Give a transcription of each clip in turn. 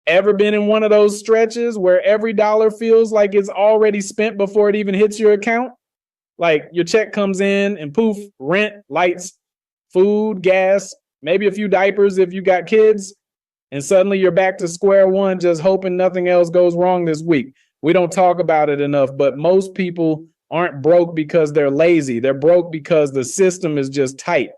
Ever been in one of those stretches where every dollar feels like it's already spent before it even hits your account? Like your check comes in and poof, rent, lights, food, gas, maybe a few diapers if you got kids, and suddenly you're back to square one, just hoping nothing else goes wrong this week. We don't talk about it enough, but most people aren't broke because they're lazy. They're broke because the system is just tight.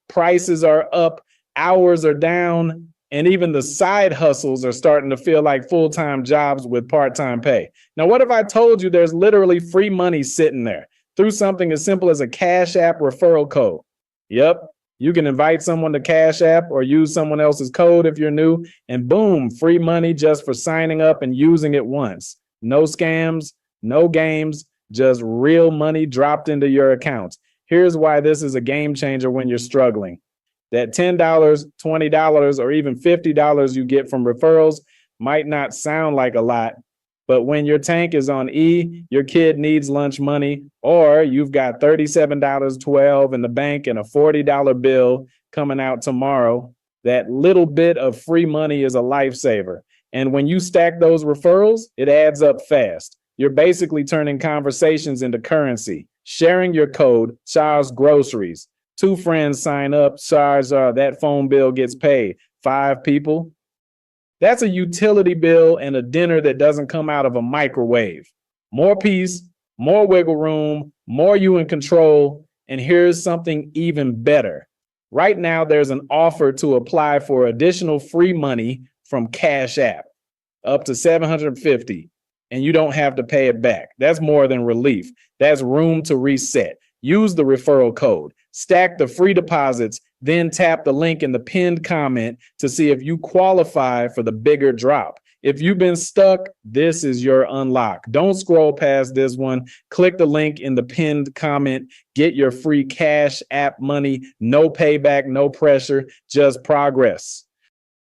Prices are up, hours are down, and even the side hustles are starting to feel like full-time jobs with part-time pay. Now, what if I told you there's literally free money sitting there through something as simple as a Cash App referral code? Yep, you can invite someone to Cash App or use someone else's code if you're new, and boom, free money just for signing up and using it once. No scams, no games, just real money dropped into your accounts. Here's why this is a game changer when you're struggling. That $10, $20, or even $50 you get from referrals might not sound like a lot, but when your tank is on E, your kid needs lunch money, or you've got $37.12 in the bank and a $40 bill coming out tomorrow, that little bit of free money is a lifesaver. And when you stack those referrals, it adds up fast. You're basically turning conversations into currency. Sharing your code, Char's groceries. 2 friends sign up, Char's that phone bill gets paid. 5 people. That's a utility bill and a dinner that doesn't come out of a microwave. More peace, more wiggle room, more you in control. And here's something even better. Right now, there's an offer to apply for additional free money from Cash App, up to $750, and you don't have to pay it back. That's more than relief. That's room to reset. Use the referral code, stack the free deposits, then tap the link in the pinned comment to see if you qualify for the bigger drop. If you've been stuck, this is your unlock. Don't scroll past this one. Click the link in the pinned comment. Get your free Cash App money. No payback, no pressure, just progress.